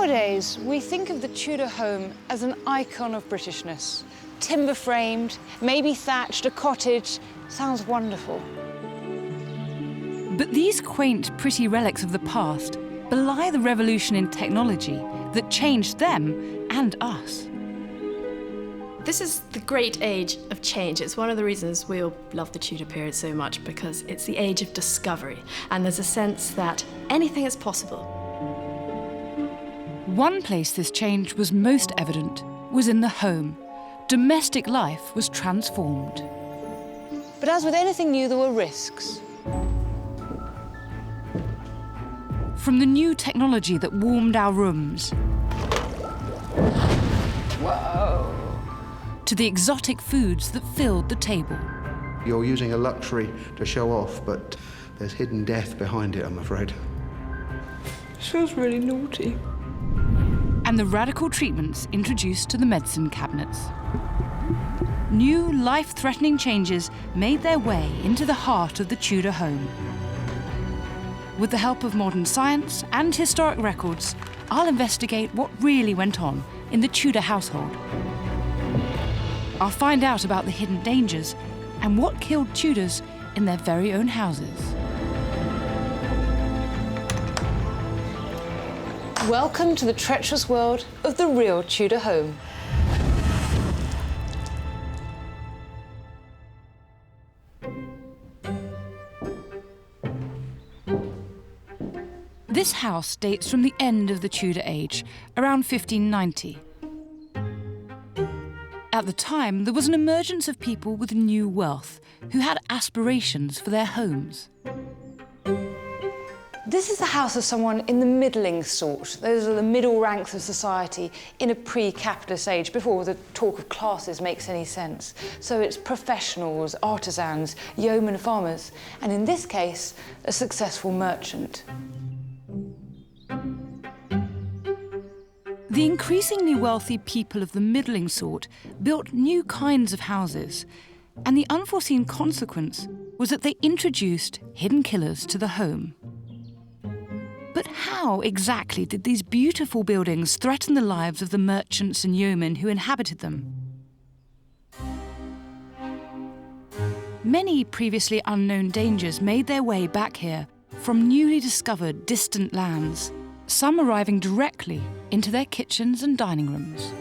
Nowadays, we think of the Tudor home as an icon of Britishness. Timber-framed, maybe thatched, a cottage. Sounds wonderful. But these quaint, pretty relics of the past belie the revolution in technology that changed them and us. This is the great age of change. It's one of the reasons we all love the Tudor period so much, because it's the age of discovery, and there's a sense that anything is possible. One place this change was most evident was in the home. Domestic life was transformed. But as with anything new, there were risks. From the new technology that warmed our rooms, Whoa! to the exotic foods that filled the table. You're using a luxury to show off, but there's hidden death behind it, I'm afraid. This feels really naughty. And the radical treatments introduced to the medicine cabinets. New life-threatening changes made their way into the heart of the Tudor home. With the help of modern science and historic records, I'll investigate what really went on in the Tudor household. I'll find out about the hidden dangers and what killed Tudors in their very own houses. Welcome to the treacherous world of the real Tudor home. This house dates from the end of the Tudor age, around 1590. At the time, there was an emergence of people with new wealth who had aspirations for their homes. This is the house of someone in the middling sort. Those are the middle ranks of society in a pre-capitalist age, before the talk of classes makes any sense. So it's professionals, artisans, yeomen farmers, and in this case, a successful merchant. The increasingly wealthy people of the middling sort built new kinds of houses, and the unforeseen consequence was that they introduced hidden killers to the home. But how exactly did these beautiful buildings threaten the lives of the merchants and yeomen who inhabited them? Many previously unknown dangers made their way back here from newly discovered distant lands, some arriving directly into their kitchens and dining rooms.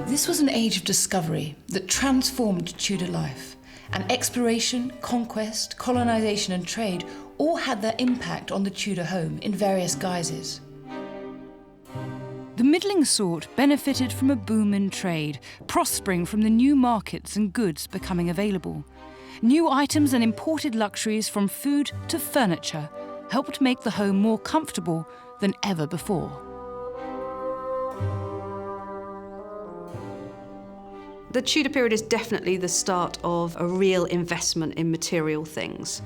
This was an age of discovery that transformed Tudor life, and exploration, conquest, colonisation and trade all had their impact on the Tudor home in various guises. The middling sort benefited from a boom in trade, prospering from the new markets and goods becoming available. New items and imported luxuries, from food to furniture, helped make the home more comfortable than ever before. The Tudor period is definitely the start of a real investment in material things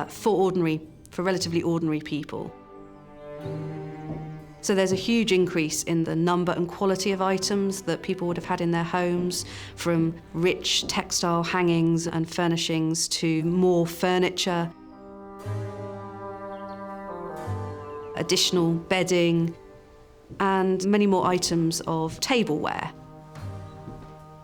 for relatively ordinary people. So there's a huge increase in the number and quality of items that people would have had in their homes, from rich textile hangings and furnishings to more furniture, additional bedding, and many more items of tableware.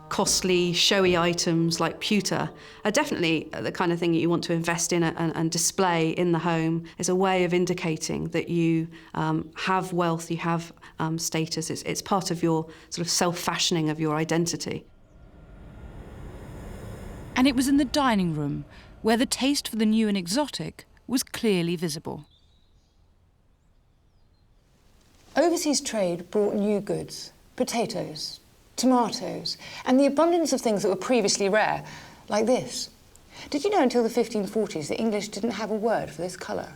Costly, showy items like pewter are definitely the kind of thing that you want to invest in and display in the home. It's a way of indicating that you have wealth, you have status. It's part of your sort of self-fashioning of your identity. And it was in the dining room where the taste for the new and exotic was clearly visible. Overseas trade brought new goods, potatoes, tomatoes, and the abundance of things that were previously rare, like this. Did you know until the 1540s the English didn't have a word for this colour?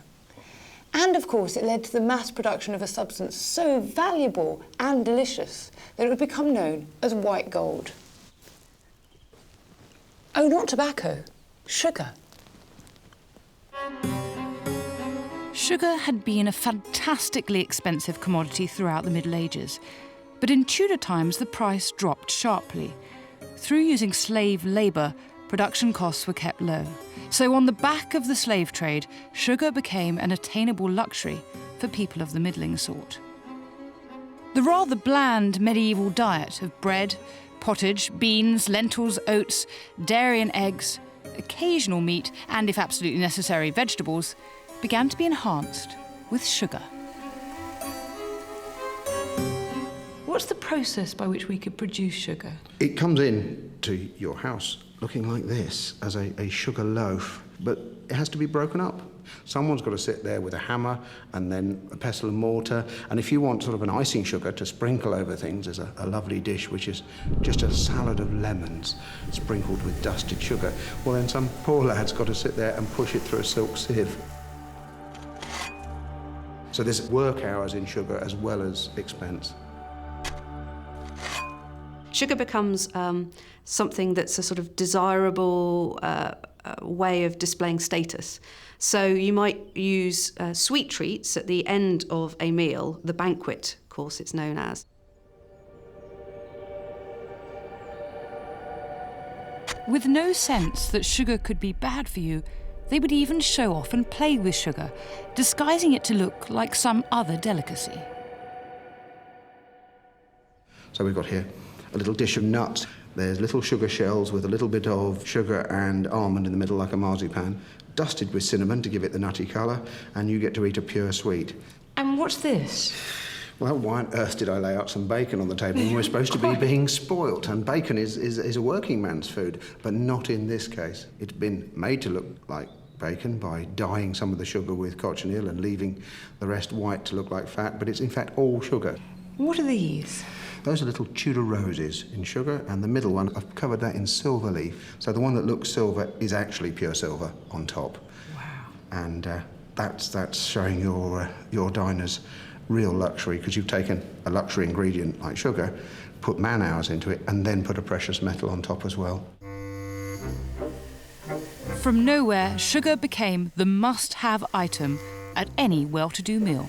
And of course it led to the mass production of a substance so valuable and delicious that it would become known as white gold. Oh, not tobacco, sugar. Sugar had been a fantastically expensive commodity throughout the Middle Ages, but in Tudor times the price dropped sharply. Through using slave labour, production costs were kept low. So on the back of the slave trade, sugar became an attainable luxury for people of the middling sort. The rather bland medieval diet of bread, pottage, beans, lentils, oats, dairy and eggs, occasional meat, and if absolutely necessary, vegetables, began to be enhanced with sugar. What's the process by which we could produce sugar? It comes in to your house looking like this, as a sugar loaf, but it has to be broken up. Someone's got to sit there with a hammer and then a pestle and mortar, and if you want sort of an icing sugar to sprinkle over things, there's a lovely dish which is just a salad of lemons sprinkled with dusted sugar. Well, then some poor lad's got to sit there and push it through a silk sieve. So there's work hours in sugar as well as expense. Sugar becomes something that's a sort of desirable way of displaying status. So you might use sweet treats at the end of a meal, the banquet course it's known as. With no sense that sugar could be bad for you, they would even show off and play with sugar, disguising it to look like some other delicacy. So we've got here a little dish of nuts. There's little sugar shells with a little bit of sugar and almond in the middle like a marzipan, dusted with cinnamon to give it the nutty colour, and you get to eat a pure sweet. And what's this? Well, why on earth did I lay out some bacon on the table when we're supposed to be being spoilt? And bacon is a working man's food, but not in this case. It's been made to look like bacon by dyeing some of the sugar with cochineal and leaving the rest white to look like fat, but it's in fact all sugar. What are these? Those are little Tudor roses in sugar, and the middle one, I've covered that in silver leaf. So the one that looks silver is actually pure silver on top. Wow. And that's showing your diner's real luxury, because you've taken a luxury ingredient like sugar, put man-hours into it, and then put a precious metal on top as well. From nowhere, sugar became the must-have item at any well-to-do meal.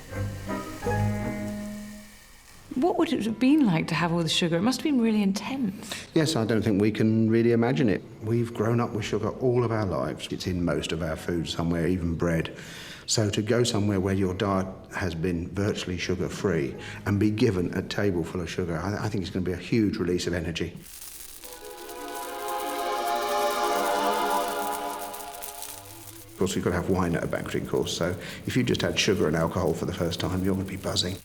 What would it have been like to have all the sugar? It must have been really intense. Yes, I don't think we can really imagine it. We've grown up with sugar all of our lives. It's in most of our food somewhere, even bread. So to go somewhere where your diet has been virtually sugar-free and be given a table full of sugar, I think it's going to be a huge release of energy. Of course, you've got to have wine at a banqueting course, so if you just had sugar and alcohol for the first time, you're going to be buzzing.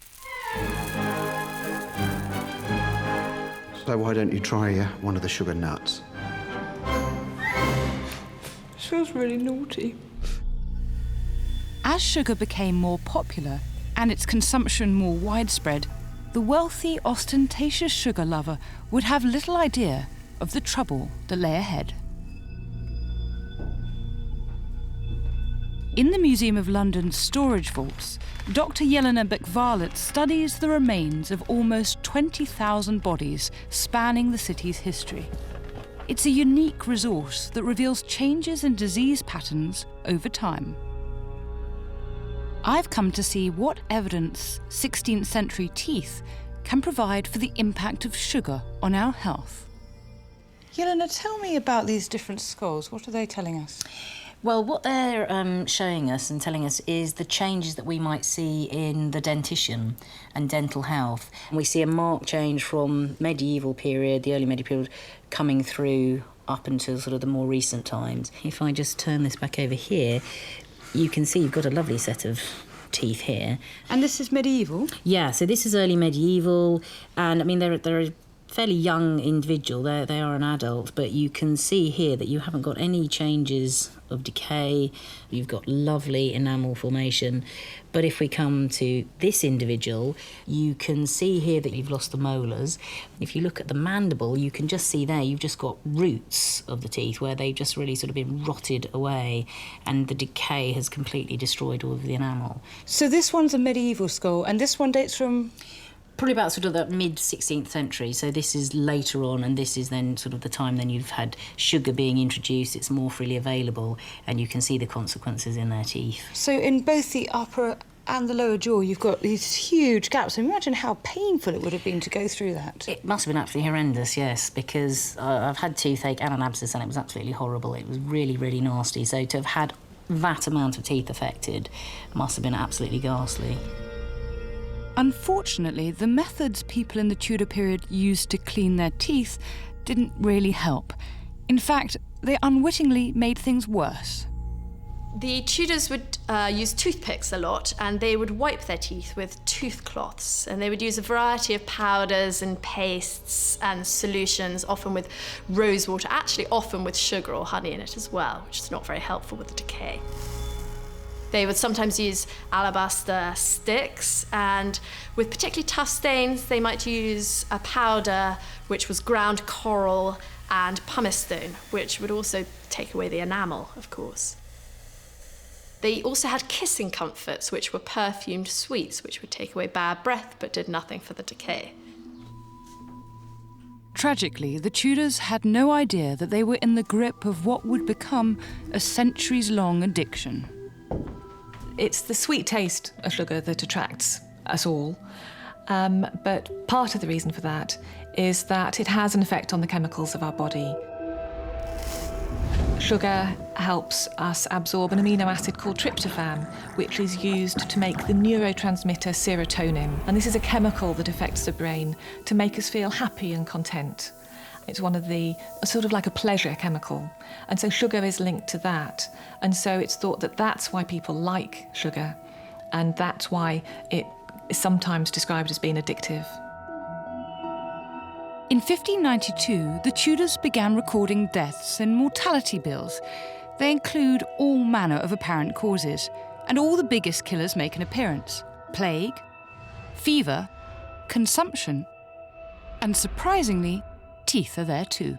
So why don't you try one of the sugar nuts? Feels really naughty. As sugar became more popular and its consumption more widespread, the wealthy, ostentatious sugar lover would have little idea of the trouble that lay ahead. In the Museum of London's storage vaults, Dr. Jelena Beck-Varlet studies the remains of almost 20,000 bodies spanning the city's history. It's a unique resource that reveals changes in disease patterns over time. I've come to see what evidence 16th century teeth can provide for the impact of sugar on our health. Jelena, tell me about these different skulls. What are they telling us? Well, what they're showing us and telling us is the changes that we might see in the dentition and dental health. And we see a marked change from medieval period, the early medieval period, coming through up until sort of the more recent times. If I just turn this back over here, you can see you've got a lovely set of teeth here. And this is medieval? Yeah, so this is early medieval, and I mean they're a fairly young individual. They are an adult, but you can see here that you haven't got any changes of decay. You've got lovely enamel formation. But if we come to this individual, you can see here that you've lost the molars. If you look at the mandible, you can just see there you've just got roots of the teeth where they've just really sort of been rotted away, and the decay has completely destroyed all of the enamel. So this one's a medieval skull, and this one dates from? Probably about sort of the mid-16th century, so this is later on, and this is then sort of the time then you've had sugar being introduced, it's more freely available, and you can see the consequences in their teeth. So in both the upper and the lower jaw, you've got these huge gaps. Imagine how painful it would have been to go through that. It must have been absolutely horrendous, yes, because I've had toothache and an abscess, and it was absolutely horrible. It was really, really nasty, so to have had that amount of teeth affected must have been absolutely ghastly. Unfortunately, the methods people in the Tudor period used to clean their teeth didn't really help. In fact, they unwittingly made things worse. The Tudors would use toothpicks a lot, and they would wipe their teeth with toothcloths, and they would use a variety of powders and pastes and solutions, often with rosewater, actually often with sugar or honey in it as well, which is not very helpful with the decay. They would sometimes use alabaster sticks, and with particularly tough stains, they might use a powder which was ground coral and pumice stone, which would also take away the enamel, of course. They also had kissing comforts, which were perfumed sweets, which would take away bad breath but did nothing for the decay. Tragically, the Tudors had no idea that they were in the grip of what would become a centuries-long addiction. It's the sweet taste of sugar that attracts us all, but part of the reason for that is that it has an effect on the chemicals of our body. Sugar helps us absorb an amino acid called tryptophan, which is used to make the neurotransmitter serotonin. And this is a chemical that affects the brain to make us feel happy and content. It's one of the, sort of like a pleasure chemical. And so sugar is linked to that. And so it's thought that that's why people like sugar. And that's why it is sometimes described as being addictive. In 1592, the Tudors began recording deaths and mortality bills. They include all manner of apparent causes, and all the biggest killers make an appearance: plague, fever, consumption, and surprisingly, teeth are there too.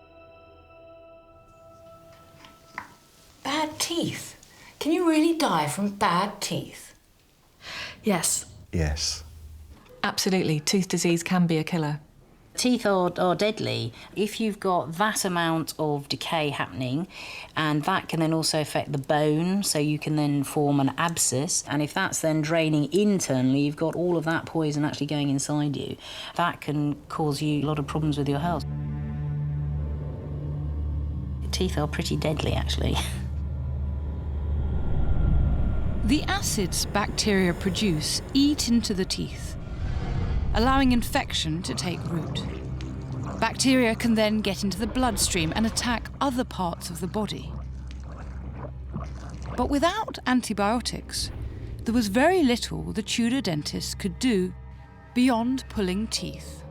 Bad teeth? Can you really die from bad teeth? Yes. Yes. Absolutely, tooth disease can be a killer. Teeth are deadly if you've got that amount of decay happening, and that can then also affect the bone, so you can then form an abscess, and if that's then draining internally, you've got all of that poison actually going inside you. That can cause you a lot of problems with your health. Teeth are pretty deadly, actually. The acids bacteria produce eat into the teeth, allowing infection to take root. Bacteria can then get into the bloodstream and attack other parts of the body. But without antibiotics, there was very little the Tudor dentists could do beyond pulling teeth.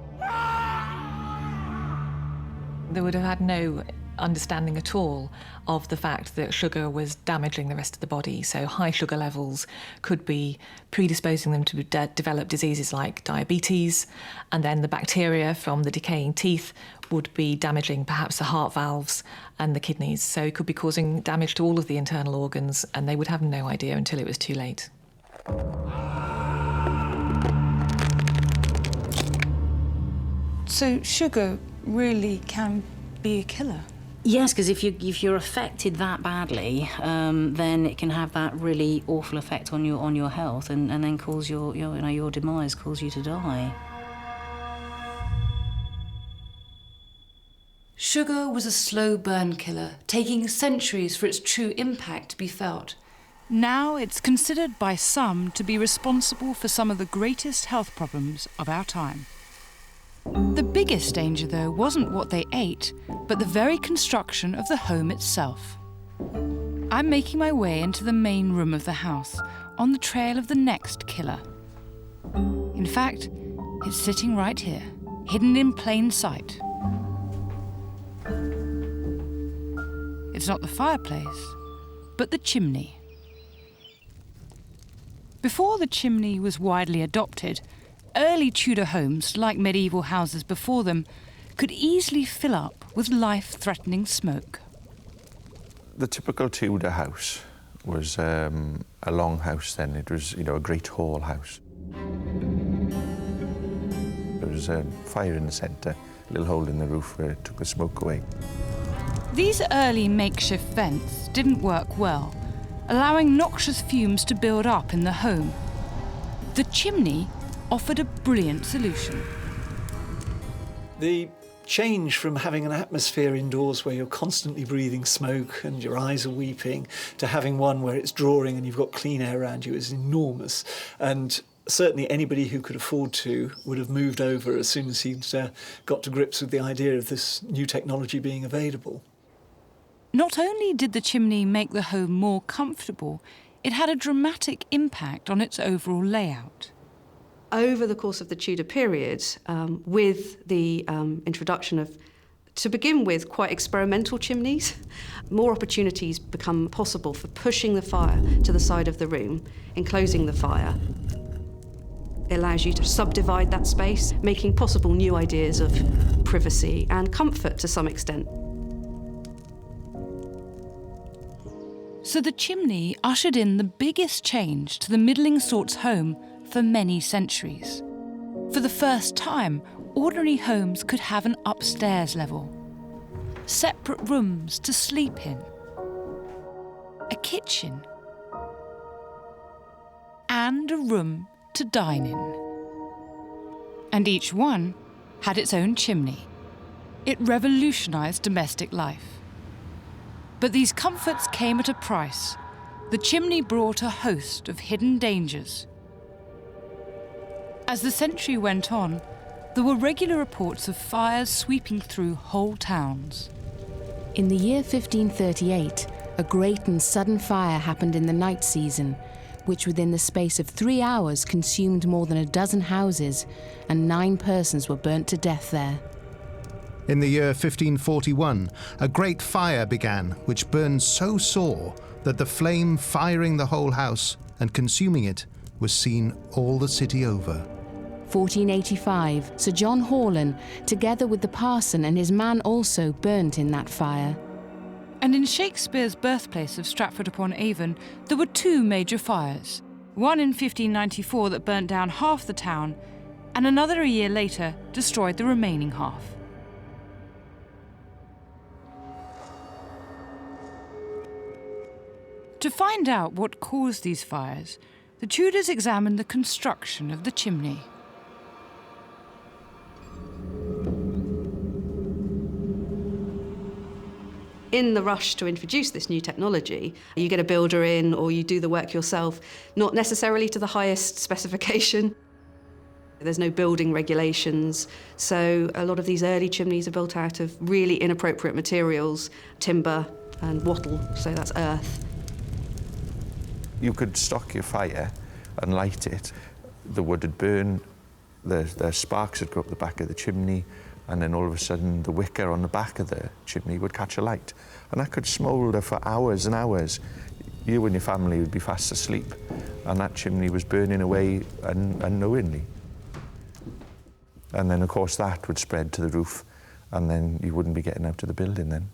They would have had no understanding at all of the fact that sugar was damaging the rest of the body. So high sugar levels could be predisposing them to develop diseases like diabetes, and then the bacteria from the decaying teeth would be damaging perhaps the heart valves and the kidneys. So it could be causing damage to all of the internal organs, and they would have no idea until it was too late. So sugar really can be a killer? Yes, because if you're affected that badly, then it can have that really awful effect on your health, and then cause your demise, cause you to die. Sugar was a slow burn killer, taking centuries for its true impact to be felt. Now it's considered by some to be responsible for some of the greatest health problems of our time. The biggest danger, though, wasn't what they ate, but the very construction of the home itself. I'm making my way into the main room of the house, on the trail of the next killer. In fact, it's sitting right here, hidden in plain sight. It's not the fireplace, but the chimney. Before the chimney was widely adopted, early Tudor homes, like medieval houses before them, could easily fill up with life-threatening smoke. The typical Tudor house was a long house then. It was, a great hall house. There was a fire in the centre, a little hole in the roof where it took the smoke away. These early makeshift vents didn't work well, allowing noxious fumes to build up in the home. The chimney offered a brilliant solution. The change from having an atmosphere indoors where you're constantly breathing smoke and your eyes are weeping to having one where it's drawing and you've got clean air around you is enormous. And Certainly anybody who could afford to would have moved over as soon as he'd got to grips with the idea of this new technology being available. Not only did the chimney make the home more comfortable, it had a dramatic impact on its overall layout. Over the course of the Tudor period, with the introduction of, to begin with, quite experimental chimneys, more opportunities become possible for pushing the fire to the side of the room, enclosing the fire. It allows you to subdivide that space, making possible new ideas of privacy and comfort to some extent. So the chimney ushered in the biggest change to the middling sort's home for many centuries. For the first time, ordinary homes could have an upstairs level, separate rooms to sleep in, a kitchen, and a room to dine in. And each one had its own chimney. It revolutionised domestic life. But these comforts came at a price. The chimney brought a host of hidden dangers. As the century went on, there were regular reports of fires sweeping through whole towns. In the year 1538, a great and sudden fire happened in the night season, which within the space of 3 hours consumed more than a dozen houses, and 9 persons were burnt to death there. In the year 1541, a great fire began, which burned so sore that the flame firing the whole house and consuming it was seen all the city over. 1485, Sir John Horlin, together with the parson and his man, also burnt in that fire. And in Shakespeare's birthplace of Stratford-upon-Avon, there were 2 major fires. One in 1594 that burnt down half the town, and another a year later destroyed the remaining half. To find out what caused these fires, the Tudors examined the construction of the chimney. In the rush to introduce this new technology, you get a builder in or you do the work yourself, not necessarily to the highest specification. There's no building regulations, so a lot of these early chimneys are built out of really inappropriate materials, timber and wattle, so that's earth. You could stock your fire and light it. The wood would burn, the sparks would go up the back of the chimney, and then all of a sudden the wicker on the back of the chimney would catch a light. And that could smoulder for hours and hours. You and your family would be fast asleep, and that chimney was burning away unknowingly. And then, of course, that would spread to the roof, and then you wouldn't be getting out of the building then.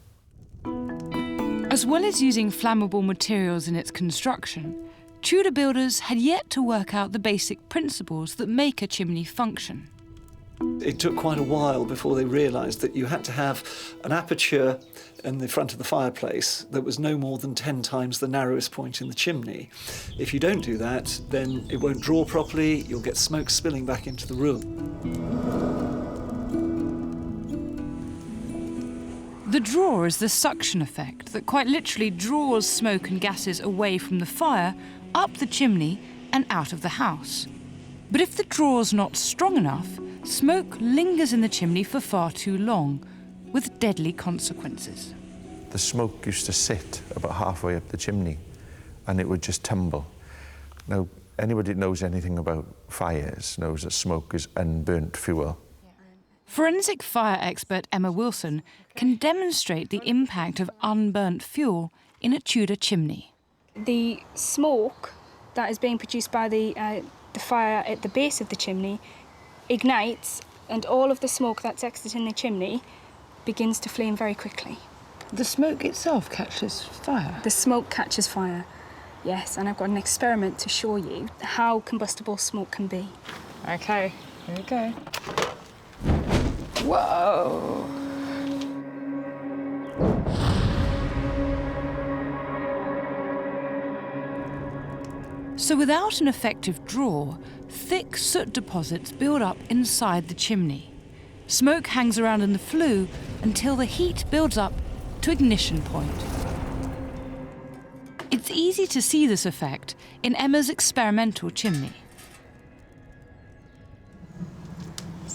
As well as using flammable materials in its construction, Tudor builders had yet to work out the basic principles that make a chimney function. It took quite a while before they realised that you had to have an aperture in the front of the fireplace that was no more than 10 times the narrowest point in the chimney. If you don't do that, then it won't draw properly, you'll get smoke spilling back into the room. The draw is the suction effect that quite literally draws smoke and gases away from the fire, up the chimney and out of the house. But if the draw's not strong enough, smoke lingers in the chimney for far too long, with deadly consequences. The smoke used to sit about halfway up the chimney, and it would just tumble. Now, anybody that knows anything about fires knows that smoke is unburnt fuel. Forensic fire expert Emma Wilson can demonstrate the impact of unburnt fuel in a Tudor chimney. The smoke that is being produced by the fire at the base of the chimney ignites, and all of the smoke that's exiting the chimney begins to flame very quickly. The smoke itself catches fire? The smoke catches fire, yes, and I've got an experiment to show you how combustible smoke can be. OK, here we go. Whoa! So without an effective draw, thick soot deposits build up inside the chimney. Smoke hangs around in the flue until the heat builds up to ignition point. It's easy to see this effect in Emma's experimental chimney.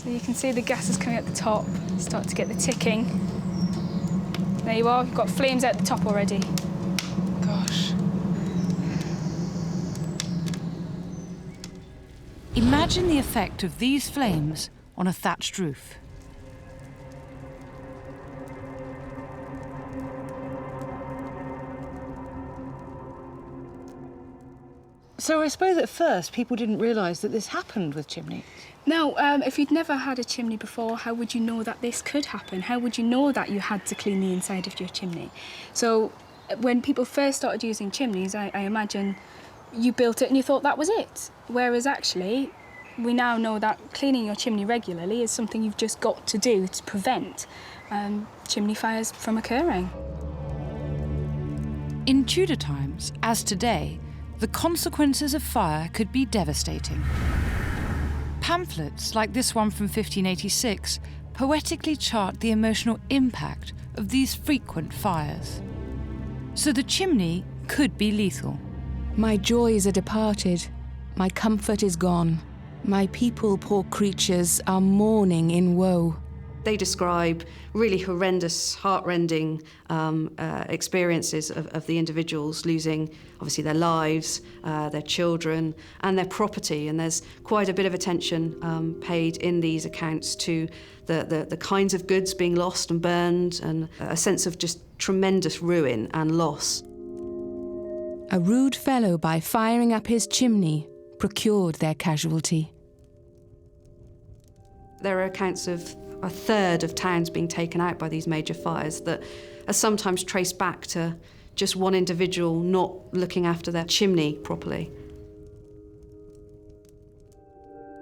So you can see the gases coming at the top, start to get the ticking. There you are, you've got flames at the top already. Gosh. Imagine the effect of these flames on a thatched roof. So I suppose at first people didn't realise that this happened with chimneys. Now, if you'd never had a chimney before, how would you know that this could happen? How would you know that you had to clean the inside of your chimney? So when people first started using chimneys, I imagine you built it and you thought that was it. Whereas actually, we now know that cleaning your chimney regularly is something you've just got to do to prevent chimney fires from occurring. In Tudor times, as today, the consequences of fire could be devastating. Pamphlets like this one from 1586 poetically chart the emotional impact of these frequent fires. So the chimney could be lethal. My joys are departed, my comfort is gone. My people, poor creatures, are mourning in woe. They describe really horrendous, heartrending experiences of the individuals losing, obviously, their lives, their children, and their property. And there's quite a bit of attention paid in these accounts to the kinds of goods being lost and burned, and a sense of just tremendous ruin and loss. A rude fellow, by firing up his chimney, procured their casualty. There are accounts of a third of towns being taken out by these major fires that are sometimes traced back to just one individual not looking after their chimney properly.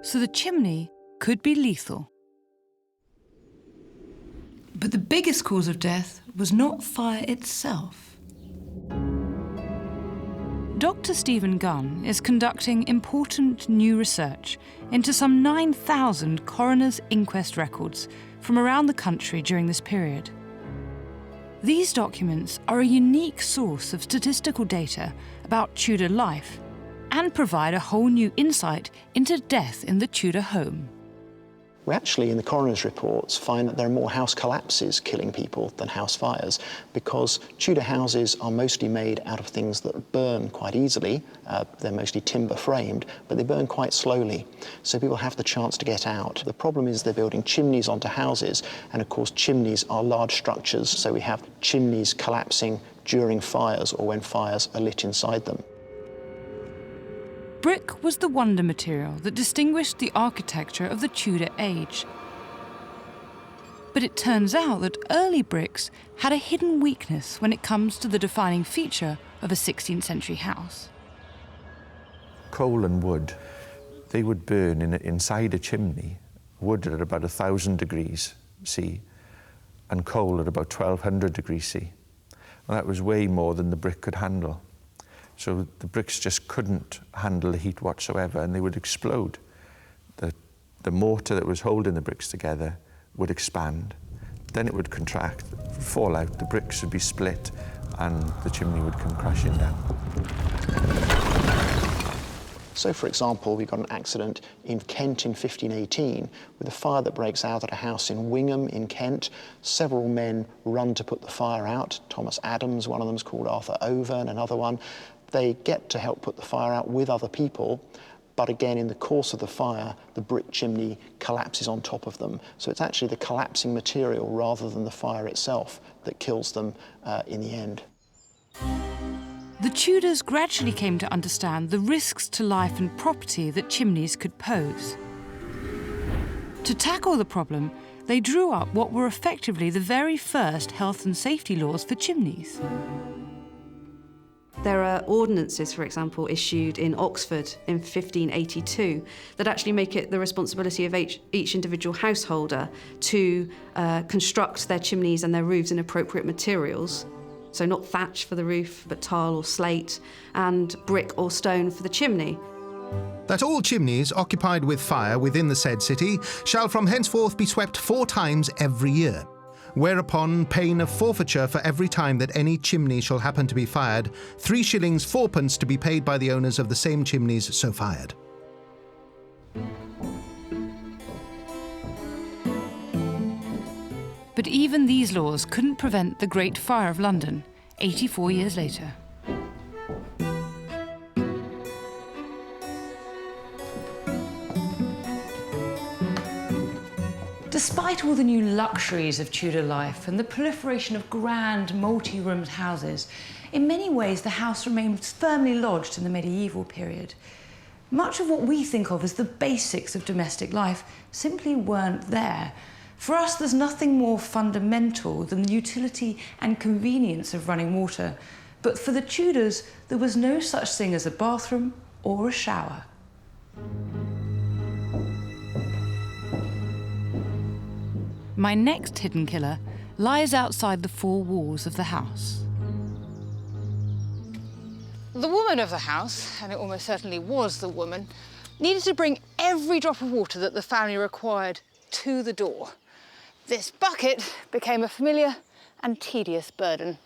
So the chimney could be lethal. But the biggest cause of death was not fire itself. Dr. Stephen Gunn is conducting important new research into some 9,000 coroner's inquest records from around the country during this period. These documents are a unique source of statistical data about Tudor life and provide a whole new insight into death in the Tudor home. We actually, in the coroner's reports, find that there are more house collapses killing people than house fires, because Tudor houses are mostly made out of things that burn quite easily. They're mostly timber framed, but they burn quite slowly, so people have the chance to get out. The problem is they're building chimneys onto houses, and of course chimneys are large structures, so we have chimneys collapsing during fires or when fires are lit inside them. Brick was the wonder material that distinguished the architecture of the Tudor age. But it turns out that early bricks had a hidden weakness when it comes to the defining feature of a 16th century house. Coal and wood, they would burn inside a chimney, wood at about 1,000 degrees C, and coal at about 1,200 degrees C. And that was way more than the brick could handle. So the bricks just couldn't handle the heat whatsoever, and they would explode. The mortar that was holding the bricks together would expand, then it would contract, fall out, the bricks would be split, and the chimney would come crashing down. So, for example, we got an accident in Kent in 1518 with a fire that breaks out at a house in Wingham in Kent. Several men run to put the fire out. Thomas Adams, one of them, is called Arthur Overn, another one. They get to help put the fire out with other people, but again, in the course of the fire, the brick chimney collapses on top of them. So it's actually the collapsing material rather than the fire itself that kills them in the end. The Tudors gradually came to understand the risks to life and property that chimneys could pose. To tackle the problem, they drew up what were effectively the very first health and safety laws for chimneys. There are ordinances, for example, issued in Oxford in 1582 that actually make it the responsibility of each individual householder to construct their chimneys and their roofs in appropriate materials. So not thatch for the roof, but tile or slate, and brick or stone for the chimney. That all chimneys occupied with fire within the said city shall from henceforth be swept 4 times every year, whereupon pain of forfeiture for every time that any chimney shall happen to be fired, 3 shillings 4 to be paid by the owners of the same chimneys so fired. But even these laws couldn't prevent the Great Fire of London, 84 years later. Despite all the new luxuries of Tudor life and the proliferation of grand, multi-roomed houses, in many ways the house remained firmly lodged in the medieval period. Much of what we think of as the basics of domestic life simply weren't there. For us, there's nothing more fundamental than the utility and convenience of running water. But for the Tudors, there was no such thing as a bathroom or a shower. My next hidden killer lies outside the four walls of the house. The woman of the house, and it almost certainly was the woman, needed to bring every drop of water that the family required to the door. This bucket became a familiar and tedious burden.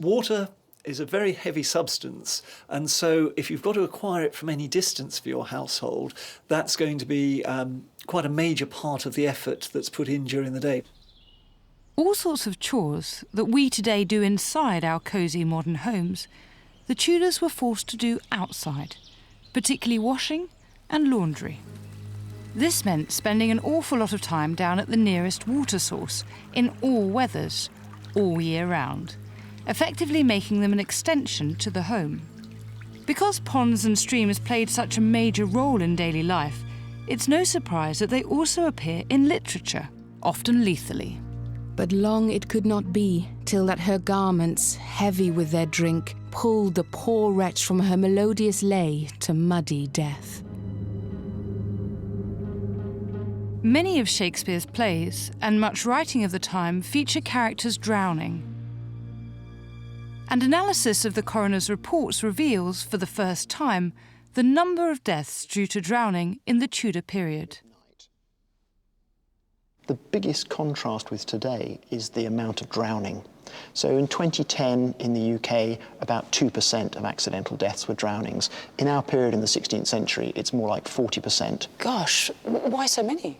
Water is a very heavy substance, and so if you've got to acquire it from any distance for your household, that's going to be quite a major part of the effort that's put in during the day. All sorts of chores that we today do inside our cosy modern homes, the Tudors were forced to do outside, particularly washing and laundry. This meant spending an awful lot of time down at the nearest water source in all weathers, all year round, effectively making them an extension to the home. Because ponds and streams played such a major role in daily life, it's no surprise that they also appear in literature, often lethally. But long it could not be, till that her garments, heavy with their drink, pulled the poor wretch from her melodious lay to muddy death. Many of Shakespeare's plays, and much writing of the time, feature characters drowning. And analysis of the coroner's reports reveals, for the first time, the number of deaths due to drowning in the Tudor period. The biggest contrast with today is the amount of drowning. So in 2010 in the UK, about 2% of accidental deaths were drownings. In our period in the 16th century, it's more like 40%. Gosh, why so many?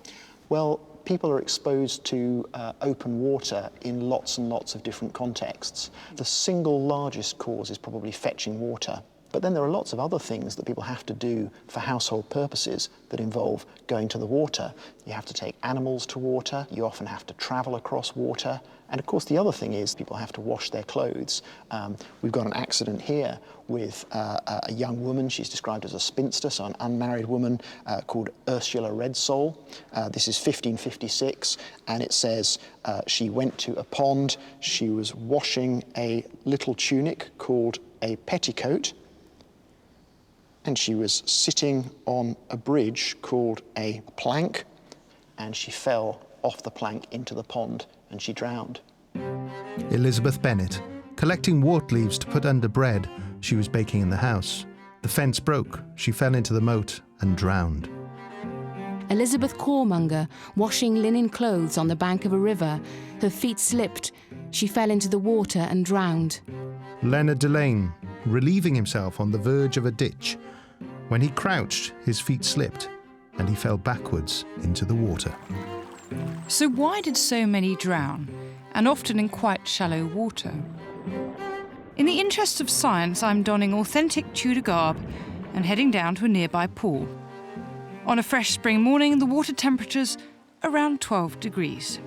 Well, people are exposed to open water in lots and lots of different contexts. The single largest cause is probably fetching water. But then there are lots of other things that people have to do for household purposes that involve going to the water. You have to take animals to water, you often have to travel across water, and of course the other thing is people have to wash their clothes. We've got an accident here with a young woman, she's described as a spinster, so an unmarried woman called Ursula Redsole. This is 1556, and it says she went to a pond, she was washing a little tunic called a petticoat, and she was sitting on a bridge called a plank, and she fell off the plank into the pond and she drowned. Elizabeth Bennet, collecting wart leaves to put under bread she was baking in the house. The fence broke, she fell into the moat and drowned. Elizabeth Cormonger, washing linen clothes on the bank of a river. Her feet slipped. She fell into the water and drowned. Leonard Delane, relieving himself on the verge of a ditch. When he crouched, his feet slipped and he fell backwards into the water. So why did so many drown, and often in quite shallow water? In the interests of science, I'm donning authentic Tudor garb and heading down to a nearby pool. On a fresh spring morning, the water temperature's around 12 degrees.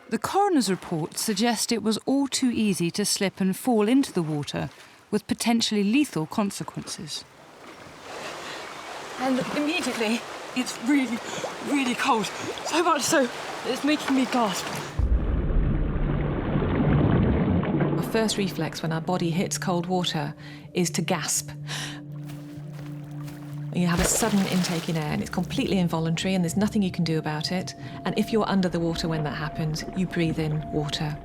The coroner's report suggests it was all too easy to slip and fall into the water, with potentially lethal consequences. And immediately, it's really, really cold. So much so that it's making me gasp. Our first reflex when our body hits cold water is to gasp. You have a sudden intake in air, and it's completely involuntary, and there's nothing you can do about it. And if you're under the water when that happens, you breathe in water.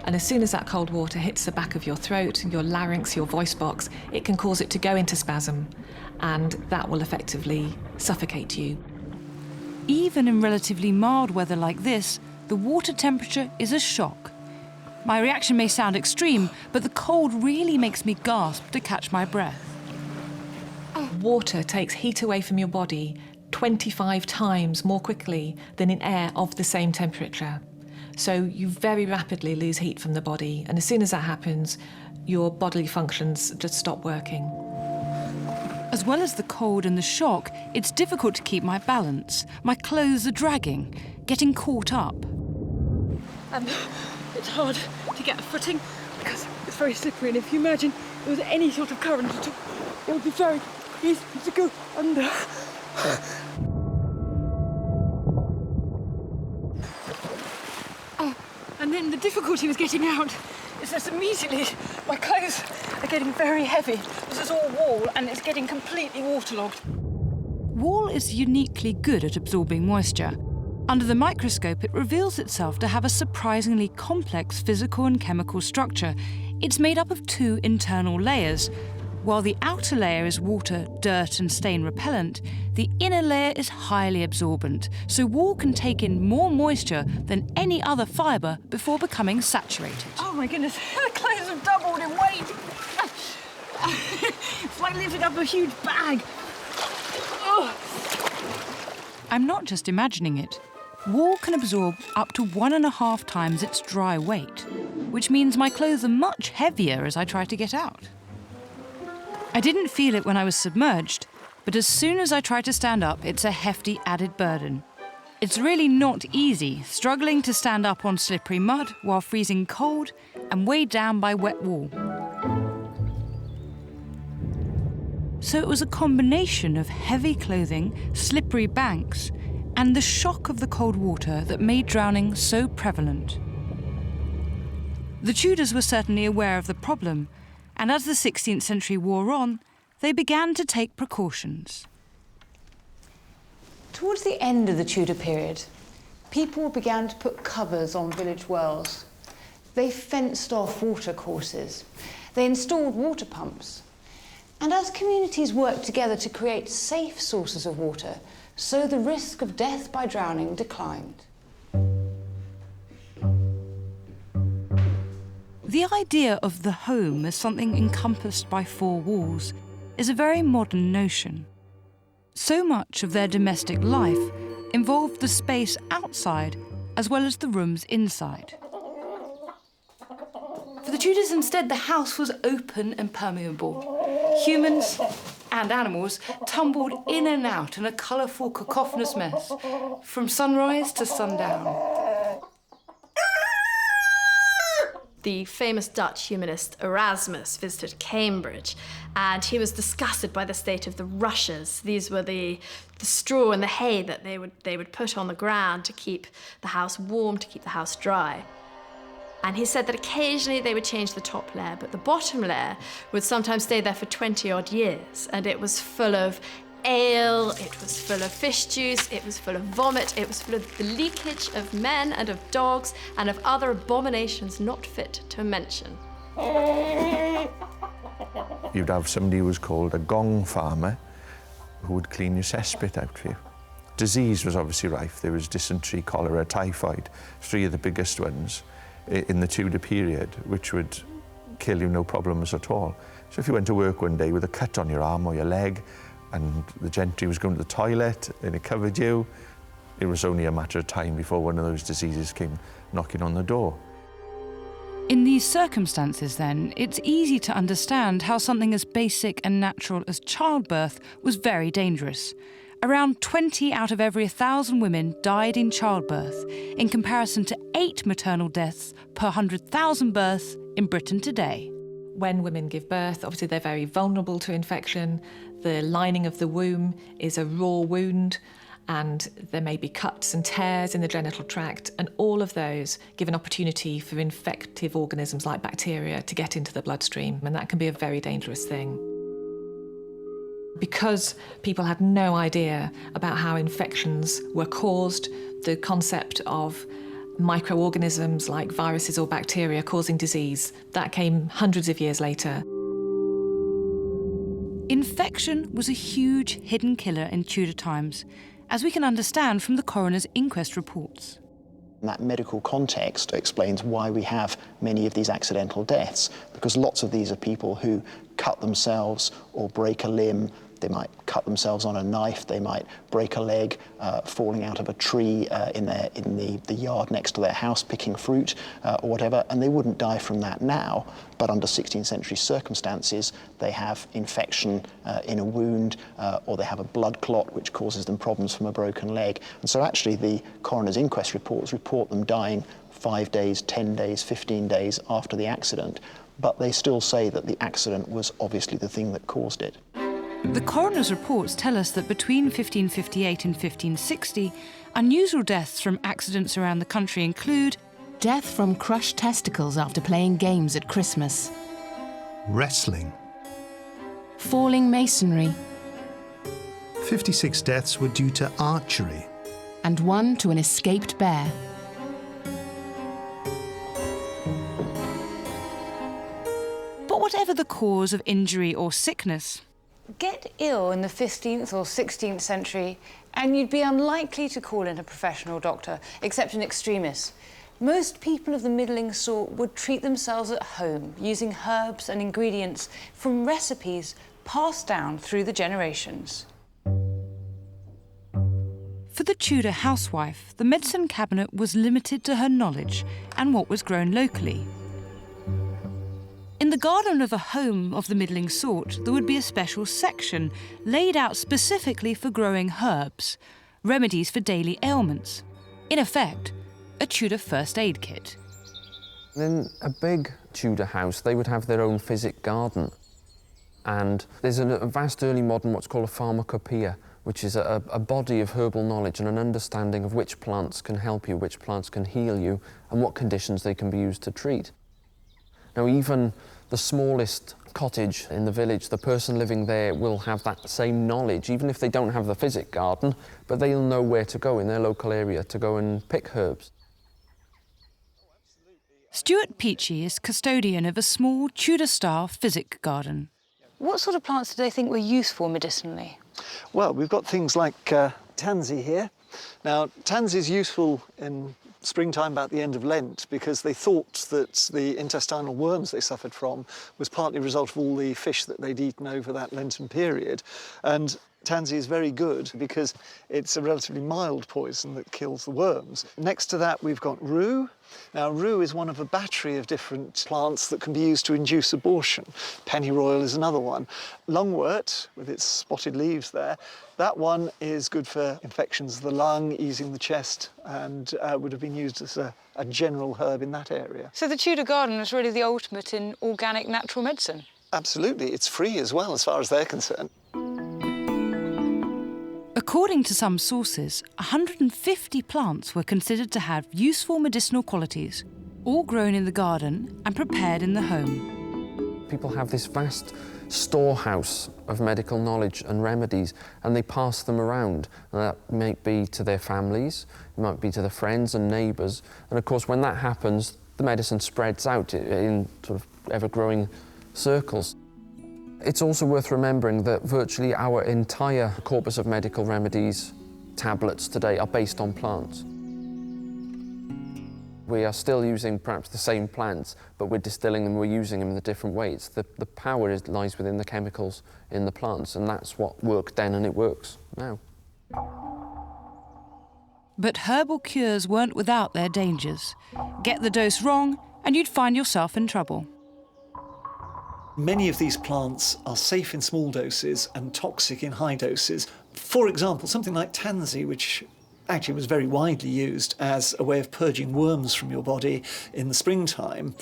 And as soon as that cold water hits the back of your throat, your larynx, your voice box, it can cause it to go into spasm, and that will effectively suffocate you. Even in relatively mild weather like this, the water temperature is a shock. My reaction may sound extreme, but the cold really makes me gasp to catch my breath. Water takes heat away from your body 25 times more quickly than in air of the same temperature. So you very rapidly lose heat from the body, and as soon as that happens, your bodily functions just stop working. As well as the cold and the shock, it's difficult to keep my balance. My clothes are dragging, getting caught up. And it's hard to get a footing because it's very slippery, and if you imagine there was any sort of current at all, it would be very easy to go under. Oh, and then the difficulty was getting out. Is that immediately my clothes are getting very heavy. This is all wool and it's getting completely waterlogged. Wool is uniquely good at absorbing moisture. Under the microscope, it reveals itself to have a surprisingly complex physical and chemical structure. It's made up of 2 internal layers. While the outer layer is water, dirt and stain repellent, the inner layer is highly absorbent, so wool can take in more moisture than any other fibre before becoming saturated. Oh my goodness, the clothes have doubled in weight. It's like lifting up a huge bag. Oh. I'm not just imagining it. Wool can absorb up to 1.5 times its dry weight, which means my clothes are much heavier as I try to get out. I didn't feel it when I was submerged, but as soon as I try to stand up, it's a hefty added burden. It's really not easy, struggling to stand up on slippery mud while freezing cold and weighed down by wet wool. So it was a combination of heavy clothing, slippery banks, and the shock of the cold water that made drowning so prevalent. The Tudors were certainly aware of the problem, and as the 16th century wore on, they began to take precautions. Towards the end of the Tudor period, people began to put covers on village wells. They fenced off water courses. They installed water pumps. And as communities worked together to create safe sources of water, so the risk of death by drowning declined. The idea of the home as something encompassed by 4 walls is a very modern notion. So much of their domestic life involved the space outside as well as the rooms inside. For the Tudors, instead, the house was open and permeable. Humans and animals tumbled in and out in a colourful, cacophonous mess, from sunrise to sundown. The famous Dutch humanist Erasmus visited Cambridge, and he was disgusted by the state of the rushes. These were the straw and the hay that they would put on the ground to keep the house warm, to keep the house dry. And he said that occasionally they would change the top layer, but the bottom layer would sometimes stay there for 20-odd years, and it was full of ale, it was full of fish juice, it was full of vomit, it was full of the leakage of men and of dogs and of other abominations not fit to mention. You'd have somebody who was called a gong farmer who would clean your cesspit out for you. Disease was obviously rife. There was dysentery, cholera, typhoid, 3 of the biggest ones in the Tudor period, which would kill you no problems at all. So if you went to work one day with a cut on your arm or your leg, and the gentry was going to the toilet and it covered you, it was only a matter of time before one of those diseases came knocking on the door. In these circumstances, then, it's easy to understand how something as basic and natural as childbirth was very dangerous. Around 20 out of every 1,000 women died in childbirth, in comparison to 8 maternal deaths per 100,000 births in Britain today. When women give birth, obviously they're very vulnerable to infection. The lining of the womb is a raw wound, and there may be cuts and tears in the genital tract, and all of those give an opportunity for infective organisms like bacteria to get into the bloodstream, and that can be a very dangerous thing. Because people had no idea about how infections were caused, the concept of microorganisms like viruses or bacteria causing disease, that came hundreds of years later. Infection was a huge hidden killer in Tudor times, as we can understand from the coroner's inquest reports. That medical context explains why we have many of these accidental deaths, because lots of these are people who cut themselves or break a limb They might cut themselves on a knife, they might break a leg falling out of a tree in the yard next to their house picking fruit or whatever, and they wouldn't die from that now, but under 16th century circumstances they have infection in a wound or they have a blood clot which causes them problems from a broken leg. And so actually the coroner's inquest reports report them dying 5 days, 10 days, 15 days after the accident, but they still say that the accident was obviously the thing that caused it. The coroner's reports tell us that between 1558 and 1560, unusual deaths from accidents around the country include death from crushed testicles after playing games at Christmas, Wrestling. falling masonry, 56 deaths were due to archery. and one to an escaped bear. But whatever the cause of injury or sickness, Get ill in the 15th or 16th century and you'd be unlikely to call in a professional doctor, except in extremis. Most people of the middling sort would treat themselves at home using herbs and ingredients from recipes passed down through the generations. for the Tudor housewife, the medicine cabinet was limited to her knowledge and what was grown locally. In the garden of a home of the middling sort, there would be a special section laid out specifically for growing herbs, remedies for daily ailments. In effect, a Tudor first aid kit. In a big Tudor house, they would have their own physic garden. And there's a vast early modern what's called a pharmacopoeia, which is a body of herbal knowledge and an understanding of which plants can help you, which plants can heal you, and what conditions they can be used to treat. Now, even the smallest cottage in the village, the person living there will have that same knowledge, even if they don't have the physic garden, but they'll know where to go in their local area to go and pick herbs. Stuart Peachy is custodian of a small Tudor-style physic garden. What sort of plants do they think were useful medicinally? Well, we've got things like tansy here. Now, tansy is useful in springtime, about the end of Lent, because they thought that the intestinal worms they suffered from was partly a result of all the fish that they'd eaten over that Lenten period. And tansy is very good because it's a relatively mild poison that kills the worms. Next to that, we've got rue. Now, rue is one of a battery of different plants that can be used to induce abortion. Pennyroyal is another one. Lungwort, with its spotted leaves there, that one is good for infections of the lung, easing the chest, and would have been used as a general herb in that area. So the Tudor garden was really the ultimate in organic natural medicine? Absolutely. It's free as well, as far as they're concerned. According to some sources, 150 plants were considered to have useful medicinal qualities, all grown in the garden and prepared in the home. People have this vast storehouse of medical knowledge and remedies, and they pass them around. And that might be to their families, it might be to their friends and neighbours. And of course, when that happens, the medicine spreads out in sort of ever-growing circles. It's also worth remembering that virtually our entire corpus of medical remedies, tablets today, are based on plants. We are still using perhaps the same plants, but we're distilling them, we're using them in a different ways. The power lies within the chemicals in the plants, and that's what worked then and it works now. But herbal cures weren't without their dangers. Get the dose wrong and you'd find yourself in trouble. Many of these plants are safe in small doses and toxic in high doses. For example, something like tansy, which actually was very widely used as a way of purging worms from your body in the springtime.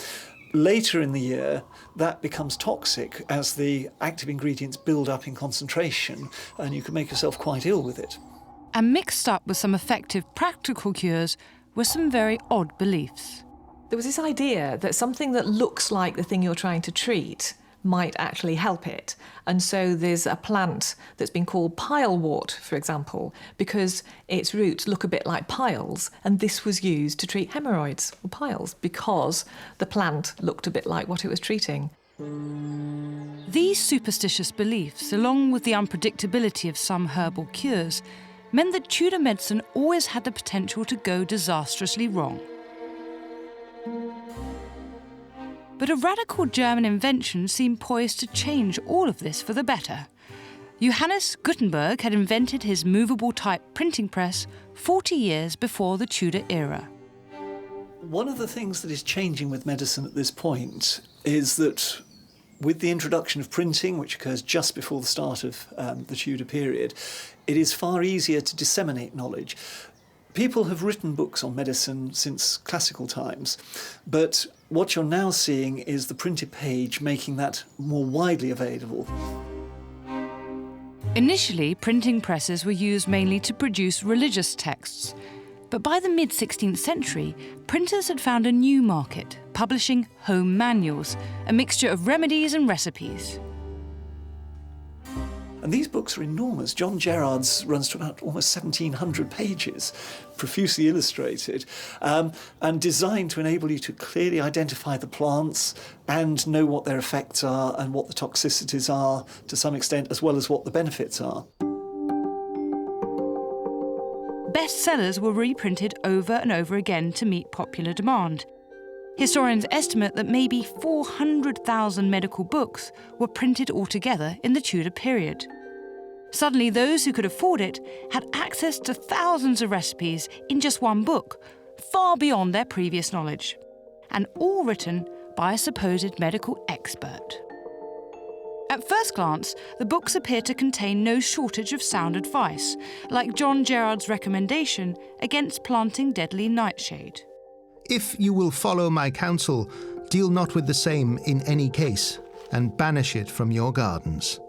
Later in the year, that becomes toxic as the active ingredients build up in concentration, and you can make yourself quite ill with it. And mixed up with some effective practical cures were some very odd beliefs. There was this idea that something that looks like the thing you're trying to treat might actually help it. And so there's a plant that's been called pilewort, for example, because its roots look a bit like piles, and this was used to treat hemorrhoids or piles because the plant looked a bit like what it was treating. These superstitious beliefs, along with the unpredictability of some herbal cures, meant that Tudor medicine always had the potential to go disastrously wrong. But a radical German invention seemed poised to change all of this for the better. Johannes Gutenberg had invented his movable type printing press 40 years before the Tudor era. One of the things that is changing with medicine at this point is that with the introduction of printing, which occurs just before the start of the Tudor period, it is far easier to disseminate knowledge. People have written books on medicine since classical times, but what you're now seeing is the printed page making that more widely available. Initially, printing presses were used mainly to produce religious texts, but by the mid-16th century, printers had found a new market, publishing home manuals, a mixture of remedies and recipes. And these books are enormous. John Gerard's runs to about almost 1,700 pages, profusely illustrated, and designed to enable you to clearly identify the plants and know what their effects are and what the toxicities are to some extent, as well as what the benefits are. Bestsellers were reprinted over and over again to meet popular demand. Historians estimate that maybe 400,000 medical books were printed altogether in the Tudor period. Suddenly, those who could afford it had access to thousands of recipes in just one book, far beyond their previous knowledge, and all written by a supposed medical expert. At first glance, the books appear to contain no shortage of sound advice, like John Gerard's recommendation against planting deadly nightshade. If you will follow my counsel, deal not with the same in any case, and banish it from your gardens.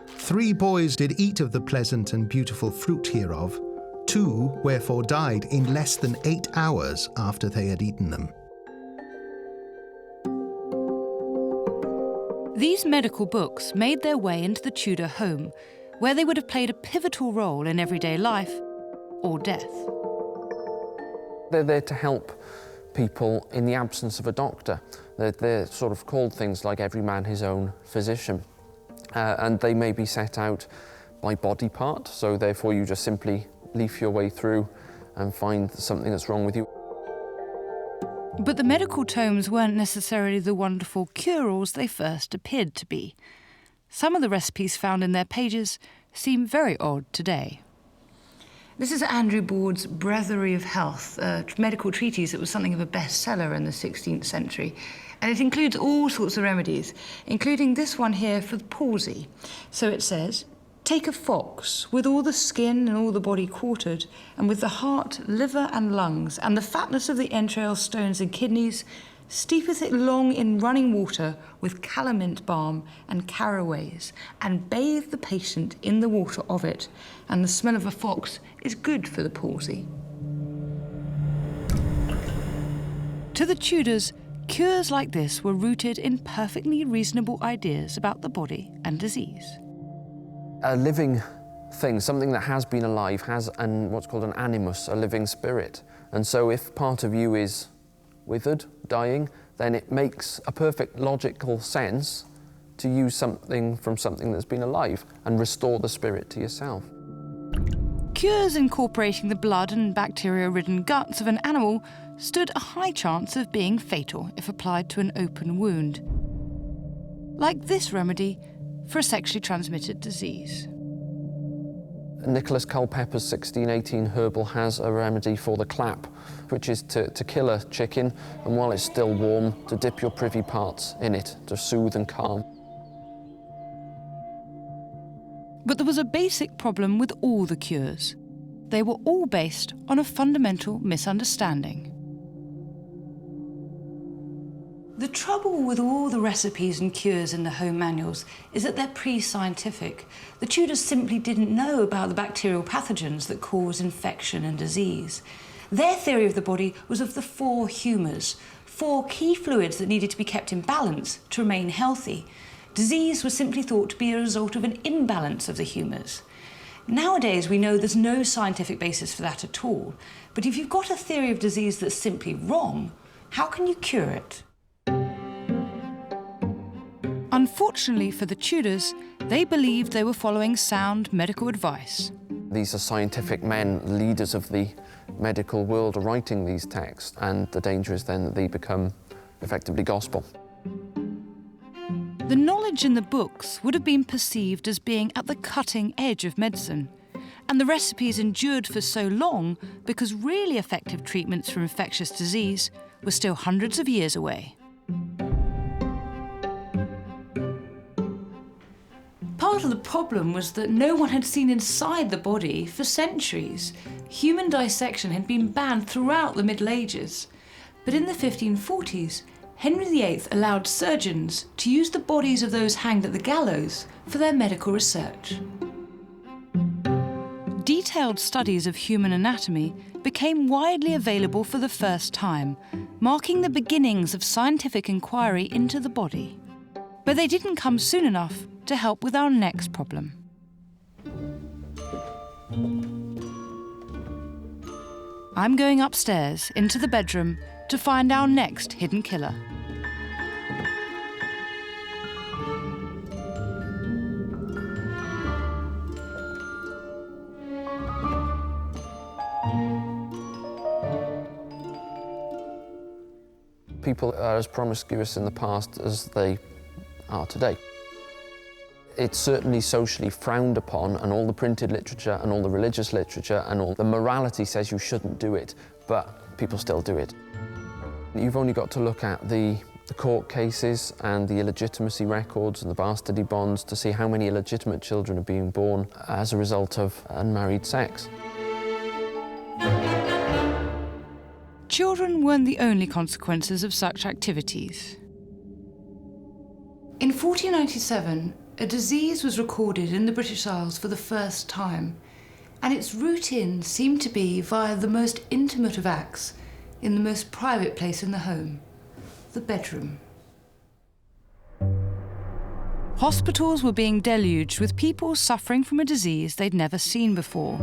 3 boys did eat of the pleasant and beautiful fruit hereof, 2 wherefore died in less than 8 hours after they had eaten them. These medical books made their way into the Tudor home, where they would have played a pivotal role in everyday life or death. They're there to help people in the absence of a doctor. They're sort of called things like every man his own physician. And they may be set out by body part, so therefore you just simply leaf your way through and find something that's wrong with you. But the medical tomes weren't necessarily the wonderful cure-alls they first appeared to be. Some of the recipes found in their pages seem very odd today. This is Andrew Board's Breviary of Health, a medical treatise that was something of a bestseller in the 16th century. And it includes all sorts of remedies, including this one here for the palsy. So it says, take a fox with all the skin and all the body quartered, and with the heart, liver and lungs, and the fatness of the entrails, stones and kidneys, steepeth it long in running water with calamint balm and caraways, and bathe the patient in the water of it, and the smell of a fox is good for the palsy. To the Tudors, cures like this were rooted in perfectly reasonable ideas about the body and disease. A living thing, something that has been alive, has what's called an animus, a living spirit. And so if part of you is withered, dying, then it makes a perfect logical sense to use something from something that's been alive and restore the spirit to yourself. Cures incorporating the blood and bacteria-ridden guts of an animal stood a high chance of being fatal if applied to an open wound. Like this remedy for a sexually transmitted disease. Nicholas Culpeper's 1618 herbal has a remedy for the clap, which is to kill a chicken, and while it's still warm, to dip your privy parts in it to soothe and calm. But there was a basic problem with all the cures. They were all based on a fundamental misunderstanding. The trouble with all the recipes and cures in the home manuals is that they're pre-scientific. The Tudors simply didn't know about the bacterial pathogens that cause infection and disease. Their theory of the body was of the 4 humours, 4 key fluids that needed to be kept in balance to remain healthy. Disease was simply thought to be a result of an imbalance of the humours. Nowadays, we know there's no scientific basis for that at all. But if you've got a theory of disease that's simply wrong, how can you cure it? Unfortunately for the Tudors, they believed they were following sound medical advice. These are scientific men, leaders of the medical world, are writing these texts, and the danger is then that they become effectively gospel. The knowledge in the books would have been perceived as being at the cutting edge of medicine, and the recipes endured for so long because really effective treatments for infectious disease were still hundreds of years away. Part of the problem was that no one had seen inside the body for centuries. Human dissection had been banned throughout the Middle Ages. But in the 1540s, Henry VIII allowed surgeons to use the bodies of those hanged at the gallows for their medical research. Detailed studies of human anatomy became widely available for the first time, marking the beginnings of scientific inquiry into the body. But they didn't come soon enough to help with our next problem. I'm going upstairs into the bedroom to find our next hidden killer. People are as promiscuous in the past as they are today. It's certainly socially frowned upon, and all the printed literature and all the religious literature and all the morality says you shouldn't do it, but people still do it. You've only got to look at the court cases and the illegitimacy records and the bastardy bonds to see how many illegitimate children are being born as a result of unmarried sex. Children weren't the only consequences of such activities. In 1497, a disease was recorded in the British Isles for the first time, and its route in seemed to be via the most intimate of acts in the most private place in the home, the bedroom. Hospitals were being deluged with people suffering from a disease they'd never seen before.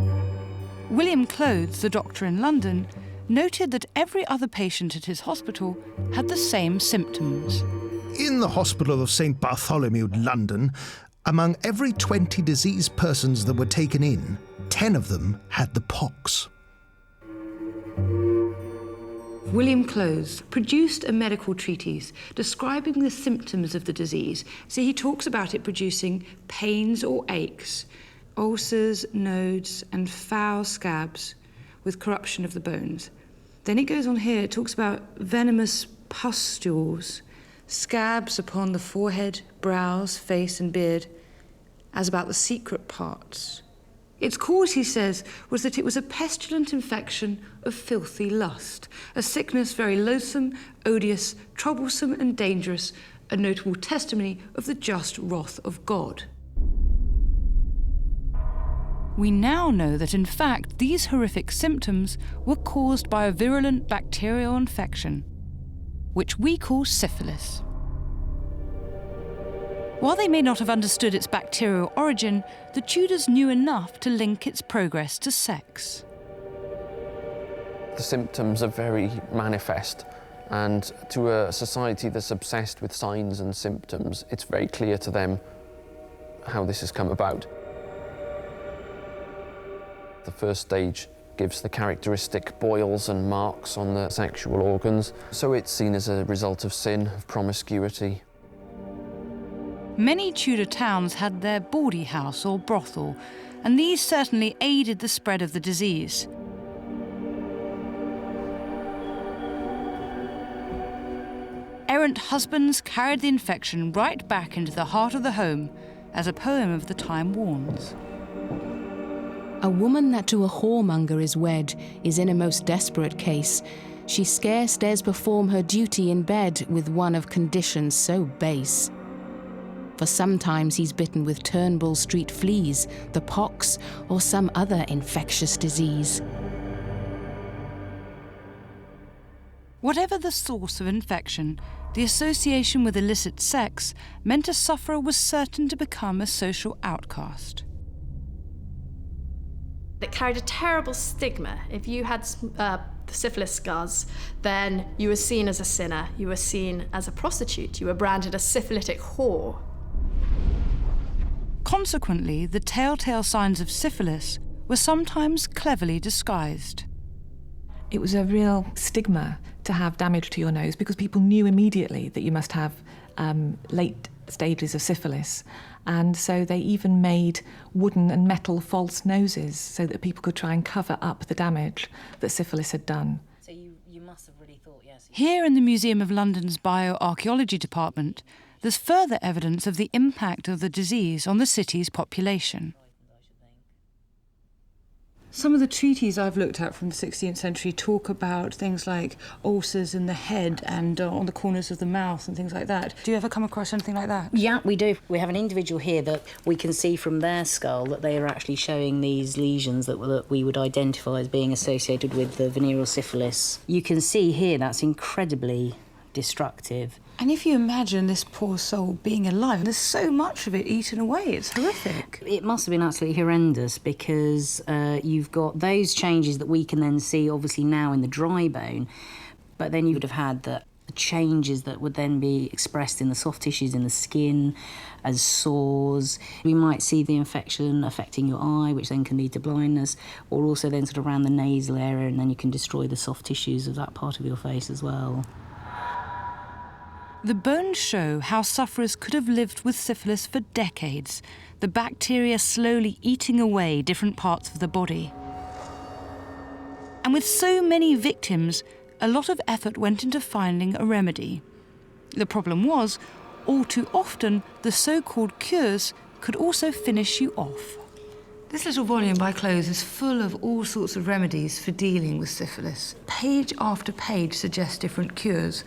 William Clothes, the doctor in London, noted that every other patient at his hospital had the same symptoms. In the Hospital of St. Bartholomew, London, among every 20 diseased persons that were taken in, 10 of them had the pox. William Clothes produced a medical treatise describing the symptoms of the disease. So he talks about it producing pains or aches, ulcers, nodes, and foul scabs with corruption of the bones. Then it goes on here, it talks about venomous pustules, scabs upon the forehead, brows, face, and beard, as about the secret parts. Its cause, he says, was that it was a pestilent infection of filthy lust, a sickness very loathsome, odious, troublesome, and dangerous, a notable testimony of the just wrath of God. We now know that, in fact, these horrific symptoms were caused by a virulent bacterial infection, which we call syphilis. While they may not have understood its bacterial origin, the Tudors knew enough to link its progress to sex. The symptoms are very manifest, and to a society that's obsessed with signs and symptoms, it's very clear to them how this has come about. The first stage gives the characteristic boils and marks on the sexual organs, so it's seen as a result of sin, of promiscuity. Many Tudor towns had their bawdy house or brothel, and these certainly aided the spread of the disease. Errant husbands carried the infection right back into the heart of the home, as a poem of the time warns. A woman that to a whoremonger is wed is in a most desperate case. She scarce dares perform her duty in bed with one of condition so base. For sometimes he's bitten with Turnbull Street fleas, the pox, or some other infectious disease. Whatever the source of infection, the association with illicit sex meant a sufferer was certain to become a social outcast. It carried a terrible stigma. If you had syphilis scars, then you were seen as a sinner, you were seen as a prostitute, you were branded a syphilitic whore. Consequently, the telltale signs of syphilis were sometimes cleverly disguised. It was a real stigma to have damage to your nose because people knew immediately that you must have late stages of syphilis. And so they even made wooden and metal false noses so that people could try and cover up the damage that syphilis had done. So you must have really thought, yes. Here in the Museum of London's Bioarchaeology Department, there's further evidence of the impact of the disease on the city's population. Some of the treaties I've looked at from the 16th century talk about things like ulcers in the head and on the corners of the mouth and things like that. Do you ever come across anything like that? Yeah, we do. We have an individual here that we can see from their skull that they are actually showing these lesions that we would identify as being associated with the venereal syphilis. You can see here that's incredibly destructive. And if you imagine this poor soul being alive, there's so much of it eaten away, it's horrific. It must have been absolutely horrendous because you've got those changes that we can then see obviously now in the dry bone, but then you would have had the changes that would then be expressed in the soft tissues in the skin as sores. We might see the infection affecting your eye, which then can lead to blindness, or also then sort of around the nasal area, and then you can destroy the soft tissues of that part of your face as well. The bones show how sufferers could have lived with syphilis for decades, the bacteria slowly eating away different parts of the body. And with so many victims, a lot of effort went into finding a remedy. The problem was, all too often, the so-called cures could also finish you off. This little volume by Close is full of all sorts of remedies for dealing with syphilis. Page after page suggests different cures,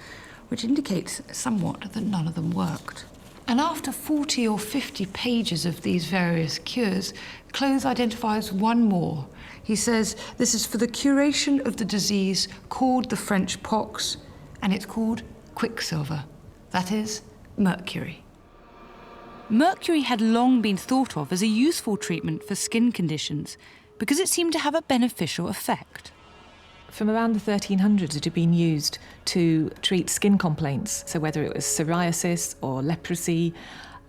which indicates somewhat that none of them worked. And after 40 or 50 pages of these various cures, Close identifies one more. He says this is for the curation of the disease called the French pox, and it's called quicksilver. That is, mercury. Mercury had long been thought of as a useful treatment for skin conditions because it seemed to have a beneficial effect. From around the 1300s, it had been used to treat skin complaints. So whether it was psoriasis or leprosy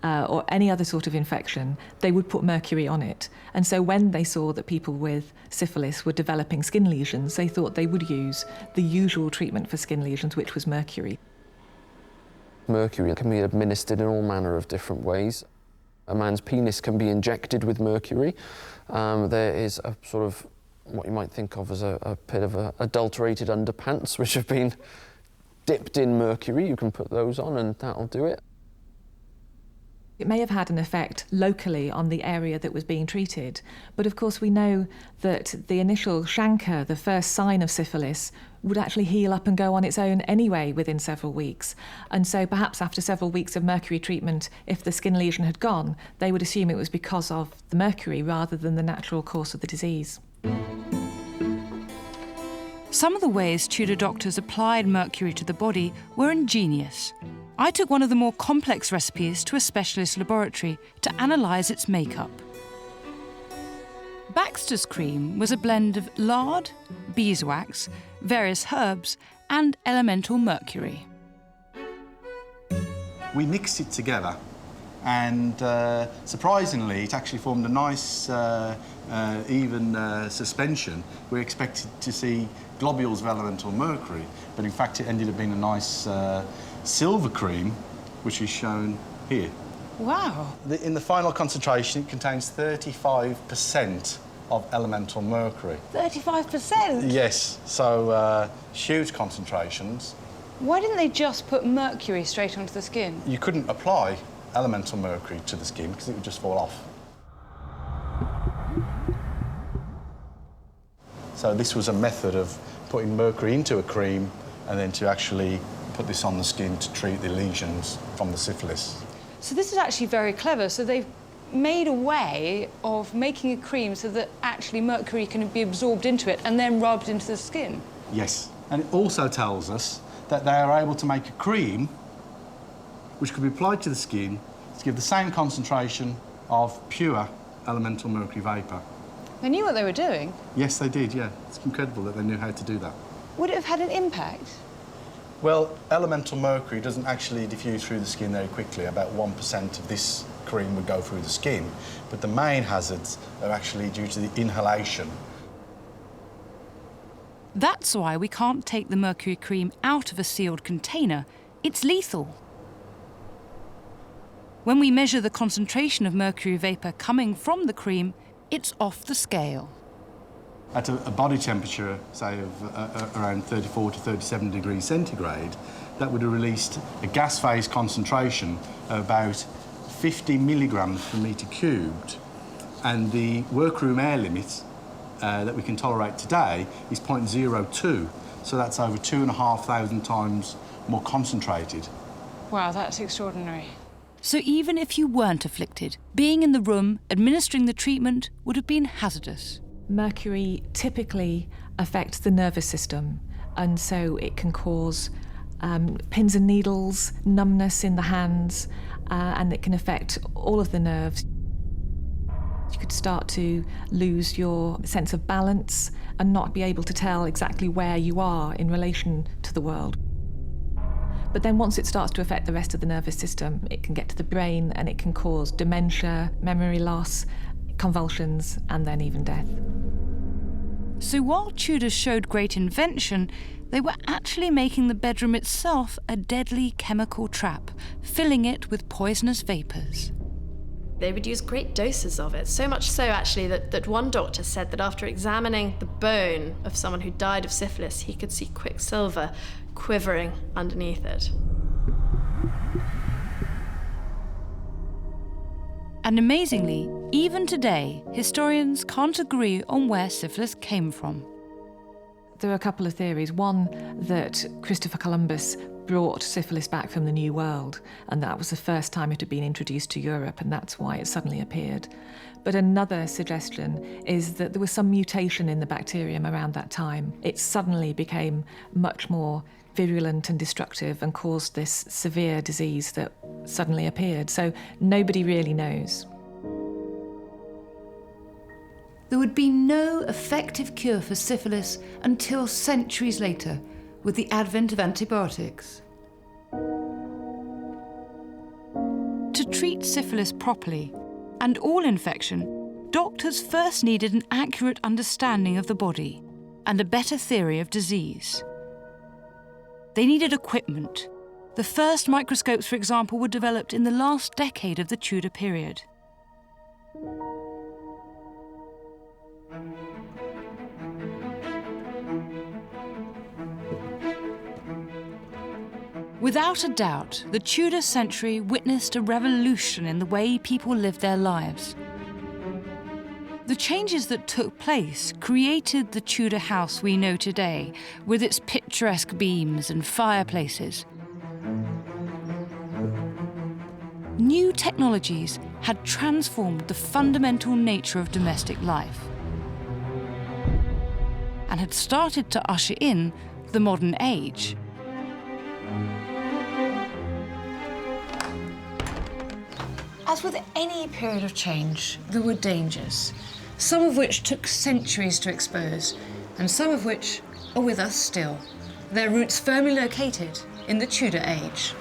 or any other sort of infection, they would put mercury on it. And so when they saw that people with syphilis were developing skin lesions, they thought they would use the usual treatment for skin lesions, which was mercury. Mercury can be administered in all manner of different ways. A man's penis can be injected with mercury. There is a sort of what you might think of as a bit of adulterated underpants, which have been dipped in mercury. You can put those on and that'll do it. It may have had an effect locally on the area that was being treated, but of course we know that the initial chancre, the first sign of syphilis, would actually heal up and go on its own anyway within several weeks. And so perhaps after several weeks of mercury treatment, if the skin lesion had gone, they would assume it was because of the mercury rather than the natural course of the disease. Some of the ways Tudor doctors applied mercury to the body were ingenious. I took one of the more complex recipes to a specialist laboratory to analyse its makeup. Baxter's cream was a blend of lard, beeswax, various herbs, and elemental mercury. We mixed it together, and surprisingly, it actually formed a nice, even suspension. We expected to see globules of elemental mercury, but in fact it ended up being a nice silver cream, which is shown here. Wow. In the final concentration, it contains 35% of elemental mercury. 35%? Yes, so huge concentrations. Why didn't they just put mercury straight onto the skin? You couldn't apply elemental mercury to the skin because it would just fall off. So this was a method of putting mercury into a cream and then to actually put this on the skin to treat the lesions from the syphilis. So this is actually very clever. So they've made a way of making a cream so that actually mercury can be absorbed into it and then rubbed into the skin. Yes, and it also tells us that they are able to make a cream which could be applied to the skin to give the same concentration of pure elemental mercury vapour. They knew what they were doing. Yes, they did, yeah. It's incredible that they knew how to do that. Would it have had an impact? Well, elemental mercury doesn't actually diffuse through the skin very quickly. About 1% of this cream would go through the skin, but the main hazards are actually due to the inhalation. That's why we can't take the mercury cream out of a sealed container. It's lethal. When we measure the concentration of mercury vapour coming from the cream, it's off the scale. At a body temperature, say, of around 34 to 37 degrees centigrade, that would have released a gas phase concentration of about 50 milligrams per metre cubed. And the workroom air limit that we can tolerate today is 0.02. So that's over 2,500 times more concentrated. Wow, that's extraordinary. So even if you weren't afflicted, being in the room, administering the treatment would have been hazardous. Mercury typically affects the nervous system, and so it can cause pins and needles, numbness in the hands, and it can affect all of the nerves. You could start to lose your sense of balance and not be able to tell exactly where you are in relation to the world. But then once it starts to affect the rest of the nervous system, it can get to the brain and it can cause dementia, memory loss, convulsions, and then even death. So while Tudors showed great invention, they were actually making the bedroom itself a deadly chemical trap, filling it with poisonous vapours. They would use great doses of it, so much so actually that one doctor said that after examining the bone of someone who died of syphilis, he could see quicksilver quivering underneath it. And amazingly, even today, historians can't agree on where syphilis came from. There are a couple of theories. One, that Christopher Columbus brought syphilis back from the New World, and that was the first time it had been introduced to Europe, and that's why it suddenly appeared. But another suggestion is that there was some mutation in the bacterium around that time. It suddenly became much more virulent and destructive and caused this severe disease that suddenly appeared. So nobody really knows. There would be no effective cure for syphilis until centuries later, with the advent of antibiotics. To treat syphilis properly, and all infection, doctors first needed an accurate understanding of the body and a better theory of disease. They needed equipment. The first microscopes, for example, were developed in the last decade of the Tudor period. Without a doubt, the Tudor century witnessed a revolution in the way people lived their lives. The changes that took place created the Tudor house we know today, with its picturesque beams and fireplaces. New technologies had transformed the fundamental nature of domestic life and had started to usher in the modern age. As with any period of change, there were dangers, some of which took centuries to expose, and some of which are with us still, their roots firmly located in the Tudor age.